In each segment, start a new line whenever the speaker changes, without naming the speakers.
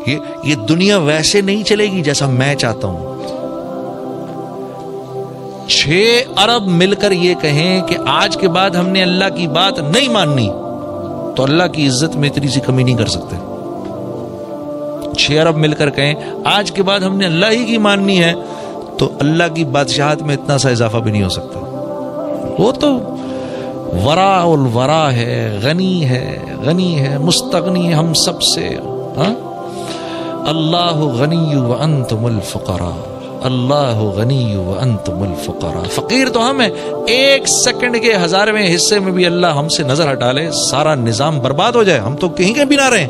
یہ دنیا ویسے نہیں چلے گی جیسا میں چاہتا ہوں. 6 ارب مل کر یہ کہیں کہ آج کے بعد ہم نے اللہ کی بات نہیں ماننی تو اللہ کی عزت میں اتنی سی کمی نہیں کر سکتے. 6 ارب مل کر کہیں آج کے بعد ہم نے اللہ ہی کی ماننی ہے تو اللہ کی بادشاہت میں اتنا سا اضافہ بھی نہیں ہو سکتا. وہ تو ورا الورا ہے، غنی ہے، مستغنی ہم سب سے. اللہ غنی وانتم الفقراء، اللہ غنی وانتم الفقراء. فقیر تو ہم ہیں. 1 سیکنڈ کے 1000ویں حصے میں بھی اللہ ہم سے نظر ہٹا لے، سارا نظام برباد ہو جائے، ہم تو کہیں کے بھی نہ رہیں.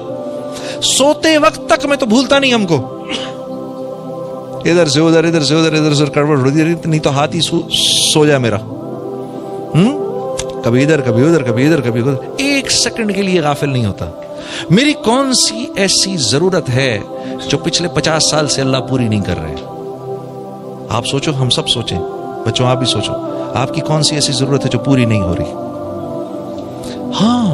سوتے وقت تک میں تو بھولتا نہیں ہم کو. ادھر سے ادھر، ادھر سے ادھر، ادھر سے کڑوڑ نہیں تو ہاتھ ہی سو جائے میرا. کبھی ادھر کبھی ادھر، کبھی ادھر کبھی ادھر. 1 سیکنڈ کے لیے غافل نہیں ہوتا. میری کون سی ایسی ضرورت ہے جو پچھلے 50 سال سے اللہ پوری نہیں کر رہے؟ آپ سوچو، ہم سب سوچیں. بچوں آپ بھی سوچو، آپ کی کون سی ایسی ضرورت ہے جو پوری نہیں ہو رہی؟ ہاں،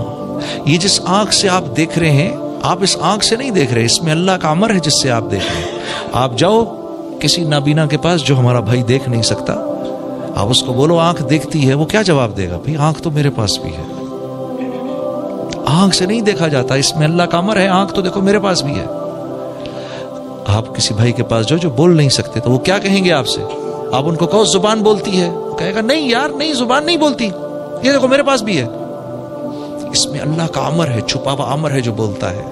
یہ جس آنکھ سے آپ دیکھ رہے ہیں، آپ اس آنکھ سے نہیں دیکھ رہے، اس میں اللہ کا امر ہے جس سے آپ دیکھ رہے ہیں. آپ جاؤ کسی نابینا کے پاس جو ہمارا بھائی دیکھ نہیں سکتا، آپ اس کو بولو آنکھ دیکھتی ہے، وہ کیا جواب دے گا؟ بھائی آنکھ تو میرے پاس بھی ہے. آنکھ سے نہیں دیکھا جاتا، اس میں اللہ کا امر ہے. آنکھ تو دیکھو میرے پاس بھی ہے. آپ کسی بھائی کے پاس جو بول نہیں سکتے تو وہ کیا کہیں گے آپ سے؟ آپ ان کو کہو زبان بولتی ہے، وہ کہے گا نہیں یار نہیں، زبان نہیں بولتی، یہ دیکھو میرے پاس بھی ہے. اس میں اللہ کا امر ہے، چھپا ہوا امر ہے جو بولتا ہے.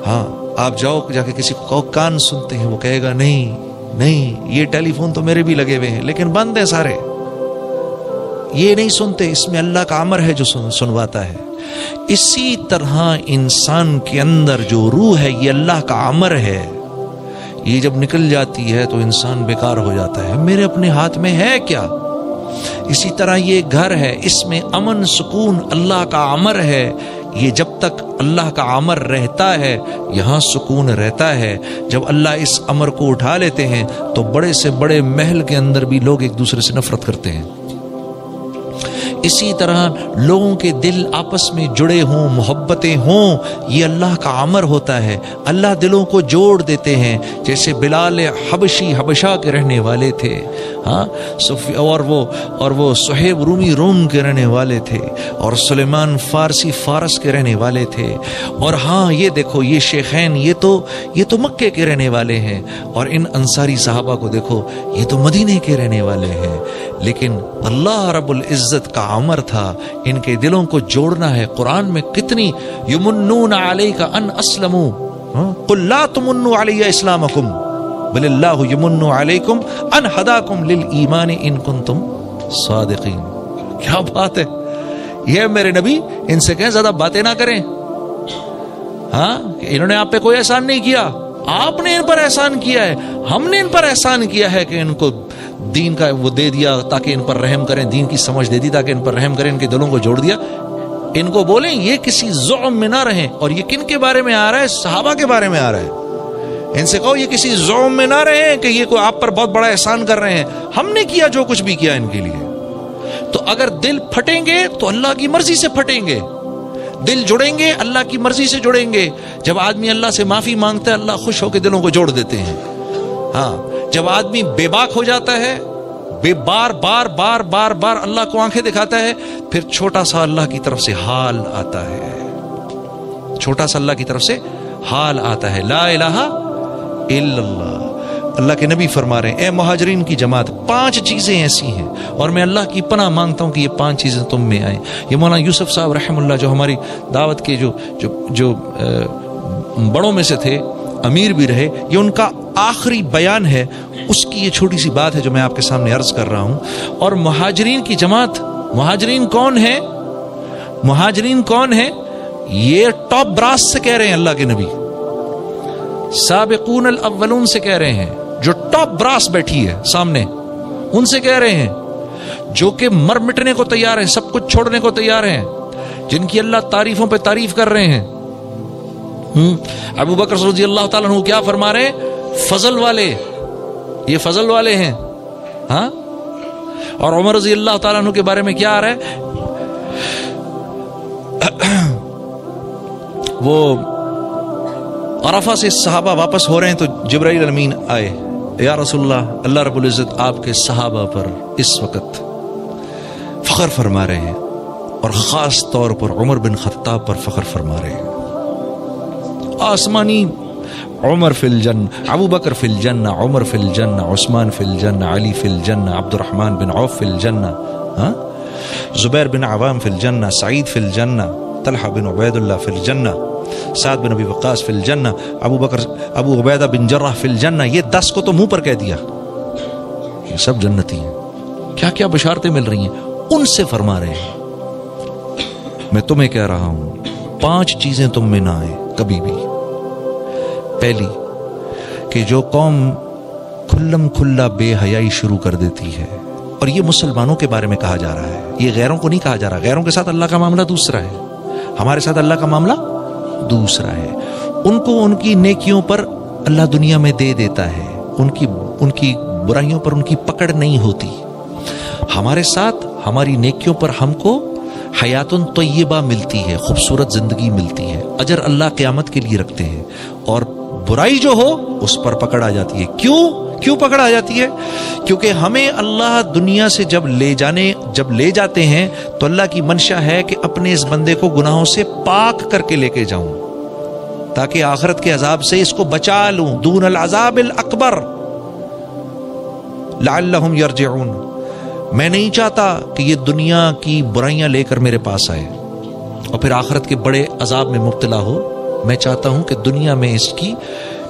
ہاں، آپ جاؤ جا کے کسی کو کہو کان سنتے ہیں، وہ کہے گا نہیں، یہ ٹیلی فون تو میرے بھی لگے ہوئے ہیں لیکن بند ہیں سارے، یہ نہیں سنتے. اس میں اللہ کا امر ہے جو سنواتا ہے. اسی طرح انسان کے اندر جو روح ہے، یہ اللہ کا امر ہے. یہ جب نکل جاتی ہے تو انسان بیکار ہو جاتا ہے. میرے اپنے ہاتھ میں ہے کیا؟ اسی طرح یہ گھر ہے، اس میں امن سکون اللہ کا امر ہے. یہ جب تک اللہ کا امر رہتا ہے یہاں سکون رہتا ہے. جب اللہ اس امر کو اٹھا لیتے ہیں تو بڑے سے بڑے محل کے اندر بھی لوگ ایک دوسرے سے نفرت کرتے ہیں. اسی طرح لوگوں کے دل آپس میں جڑے ہوں، محبتیں ہوں، یہ اللہ کا امر ہوتا ہے. اللہ دلوں کو جوڑ دیتے ہیں. جیسے بلال حبشی حبشہ کے رہنے والے تھے، ہاں، اور وہ صہیب رومی روم کے رہنے والے تھے، اور سلیمان فارسی فارس کے رہنے والے تھے. اور ہاں یہ دیکھو یہ شیخین یہ تو مکے کے رہنے والے ہیں، اور ان انصاری صحابہ کو دیکھو یہ تو مدینے کے رہنے والے ہیں. لیکن اللہ رب العزت کا امر تھا ان کے دلوں کو جوڑنا ہے. قرآن میں کتنی یمنون علیک ان اسلموا، قل لا تمنوا علی اسلامکم بل اللہ یمن علیکم ان ہداکم للایمان ان کنتم صادقین. کیا بات ہے! یہ میرے نبی ان سے کہیں زیادہ باتیں نہ کریں. ہاں، انہوں نے آپ پہ کوئی احسان نہیں کیا، آپ نے ان پر احسان کیا ہے. ہم نے ان پر احسان کیا ہے کہ ان کو دین کا وہ دے دیا تاکہ ان پر رحم کریں، دین کی سمجھ دے دی تاکہ ان پر رحم کریں، ان کے دلوں کو جوڑ دیا. ان کو بولیں یہ کسی زعم میں نہ رہیں. اور یہ کن کے بارے میں آ رہا ہے؟ صحابہ کے بارے میں آ رہا ہے. ان سے کہو یہ کسی زعم میں نہ رہیں کہ یہ کوئی آپ پر بہت بڑا احسان کر رہے ہیں. ہم نے کیا جو کچھ بھی کیا ان کے لیے. تو اگر دل پھٹیں گے تو اللہ کی مرضی سے پھٹیں گے، دل جڑیں گے اللہ کی مرضی سے جڑیں گے. جب آدمی اللہ سے معافی مانگتا ہے اللہ خوش ہو کے دلوں کو جوڑ دیتے ہیں. ہاں، جب آدمی بے باک ہو جاتا ہے، بار بار بار بار بار اللہ کو آنکھیں دکھاتا ہے، پھر چھوٹا سا اللہ کی طرف سے حال آتا ہے، چھوٹا سا اللہ کی طرف سے حال آتا ہے. لا الہ الا اللہ. اللہ کے نبی فرما رہے ہیں اے مہاجرین کی جماعت 5 چیزیں ایسی ہیں اور میں اللہ کی پناہ مانگتا ہوں کہ یہ 5 چیزیں تم میں آئیں. یہ مولانا یوسف صاحب رحم اللہ جو ہماری دعوت کے جو بڑوں میں سے تھے، امیر بھی رہے، یہ ان کا آخری بیان ہے. اس کی یہ چھوٹی سی بات ہے جو میں آپ کے سامنے عرض کر رہا ہوں. اور مہاجرین کی جماعت، مہاجرین کون ہے؟ مہاجرین کون ہے؟ یہ ٹاپ براس سے کہہ رہے ہیں اللہ کے نبی، سابقون الاولون سے کہہ رہے ہیں، جو ٹاپ براس بیٹھی ہے سامنے ان سے کہہ رہے ہیں، جو کہ مر مٹنے کو تیار ہیں، سب کچھ چھوڑنے کو تیار ہیں، جن کی اللہ تعریفوں پہ تعریف کر رہے ہیں. ابو بکر رضی اللہ تعالیٰ عنہ کیا فرما رہے ہیں؟ فضل والے، یہ فضل والے ہیں. ہاں، اور عمر رضی اللہ تعالیٰ عنہ کے بارے میں کیا آ رہا ہے؟ وہ عرفہ سے صحابہ واپس ہو رہے ہیں تو جبرائیل امین آئے، یا رسول اللہ، اللہ رب العزت آپ کے صحابہ پر اس وقت فخر فرما رہے ہیں، اور خاص طور پر عمر بن خطاب پر فخر فرما رہے ہیں۔ آسمانی عمر فی الجنہ، ابو بکر فی الجنہ، عمر فی الجنہ، عثمان فی الجنہ، علی فی الجنہ، عبد الرحمن بن عوف فی الجنہ، زبیر بن عوام فی الجنہ، سعید فی الجنہ، طلحہ بن عبید اللہ فی الجنہ، سعد بن ابی وقاص فی الجنہ، ابو عبیدہ بن جرح فی الجنہ۔ یہ 10 کو تو منہ پر کہہ دیا، یہ سب جنتی ہیں۔ کیا کیا بشارتیں مل رہی ہیں، ان سے فرما رہے ہیں میں تمہیں کہہ رہا ہوں 5 چیزیں تم میں نہ آئیں کبھی بھی۔ پہلی کہ جو قوم کھلم کھلا بے حیائی شروع کر دیتی ہے، اور یہ مسلمانوں کے بارے میں کہا جا رہا ہے، یہ غیروں کو نہیں کہا جا رہا۔ غیروں کے ساتھ اللہ کا معاملہ دوسرا ہے، ہمارے ساتھ اللہ کا معاملہ دوسرا ہے۔ ان کو ان کی نیکیوں پر اللہ دنیا میں دے دیتا ہے، ان کی برائیوں پر ان کی پکڑ نہیں ہوتی۔ ہمارے ساتھ ہماری نیکیوں پر ہم کو حیات طیبہ ملتی ہے، خوبصورت زندگی ملتی ہے، اجر اللہ قیامت کے لیے رکھتے ہیں، اور برائی جو ہو اس پر پکڑ آ جاتی ہے۔ کیوں پکڑ آ جاتی ہے؟ کیونکہ ہمیں اللہ دنیا سے جب لے جاتے ہیں تو اللہ کی منشا ہے کہ اپنے اس بندے کو گناہوں سے پاک کر کے لے کے جاؤں، تاکہ آخرت کے عذاب سے اس کو بچا لوں، دون العذاب الاکبر لعلہم یرجعون۔ میں نہیں چاہتا کہ یہ دنیا کی برائیاں لے کر میرے پاس آئے اور پھر آخرت کے بڑے عذاب میں مبتلا ہو۔ میں چاہتا ہوں کہ دنیا میں اس کی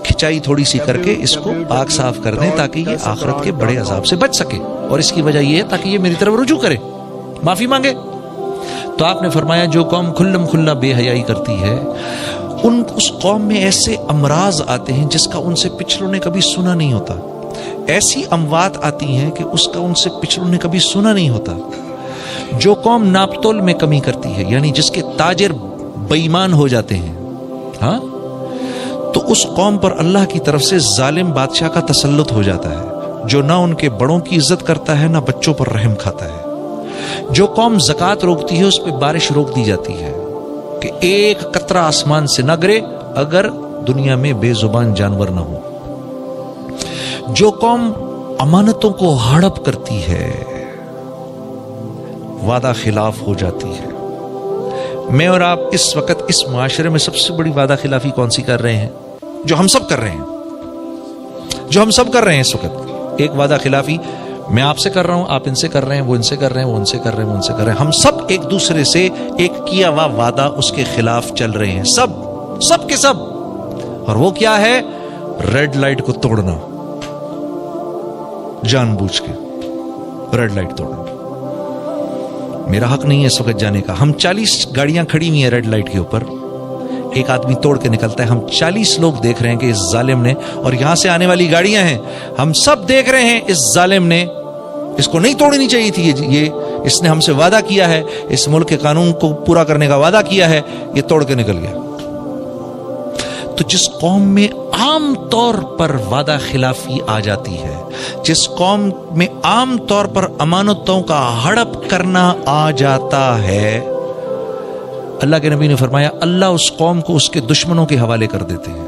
کھچائی تھوڑی سی کر کے اس کو پاک صاف کر دیں، تاکہ یہ آخرت کے بڑے عذاب سے بچ سکے، اور اس کی وجہ یہ ہے تاکہ یہ میری طرف رجوع کرے، معافی مانگے۔ تو آپ نے فرمایا جو قوم کھلم کھلا بے حیائی کرتی ہے، اس قوم میں ایسے امراض آتے ہیں جس کا ان سے پچھلوں نے کبھی سنا نہیں ہوتا، ایسی اموات آتی ہیں کہ اس کا ان سے پچھلوں نے کبھی سنا نہیں ہوتا۔ جو قوم ناپتول میں کمی کرتی ہے، یعنی جس کے تاجر بے ایمان ہو جاتے ہیں، ہاں، تو اس قوم پر اللہ کی طرف سے ظالم بادشاہ کا تسلط ہو جاتا ہے، جو نہ ان کے بڑوں کی عزت کرتا ہے نہ بچوں پر رحم کھاتا ہے۔ جو قوم زکوٰۃ روکتی ہے اس پہ بارش روک دی جاتی ہے کہ ایک قطرہ آسمان سے نہ گرے اگر دنیا میں بے زبان جانور نہ ہو۔ جو قوم امانتوں کو ہڑپ کرتی ہے، وعدہ خلاف ہو جاتی ہے۔ میں اور آپ اس وقت اس معاشرے میں سب سے بڑی وعدہ خلافی کون سی کر رہے ہیں؟ جو ہم سب کر رہے ہیں اس وقت۔ ایک وعدہ خلافی میں آپ سے کر رہا ہوں، آپ ان سے کر رہے ہیں، وہ ان سے کر رہے ہیں، وہ ان سے کر رہے ہیں، وہ ان سے کر رہے ہیں۔ ہم سب ایک دوسرے سے ایک کیا ہوا وعدہ اس کے خلاف چل رہے ہیں، سب کے سب۔ اور وہ کیا ہے؟ ریڈ لائٹ کو توڑنا، جان بوجھ کے ریڈ لائٹ توڑنا۔ میرا حق نہیں ہے اس وقت جانے کا۔ ہم 40 گاڑیاں کھڑی ہوئی ہیں ریڈ لائٹ کے اوپر، ایک آدمی توڑ کے نکلتا ہے، ہم 40 لوگ دیکھ رہے ہیں کہ اس ظالم نے، اور یہاں سے آنے والی گاڑیاں ہیں، ہم سب دیکھ رہے ہیں اس ظالم نے، اس کو نہیں توڑنی چاہیے تھی، یہ اس نے ہم سے وعدہ کیا ہے، اس ملک کے قانون کو پورا کرنے کا وعدہ کیا ہے، یہ توڑ کے نکل گیا۔ تو جس قوم میں عام طور پر وعدہ خلافی آ جاتی ہے، جس قوم میں عام طور پر امانتوں کا ہڑپ کرنا آ جاتا ہے، اللہ کے نبی نے فرمایا اللہ اس قوم کو اس کے دشمنوں کے حوالے کر دیتے ہیں۔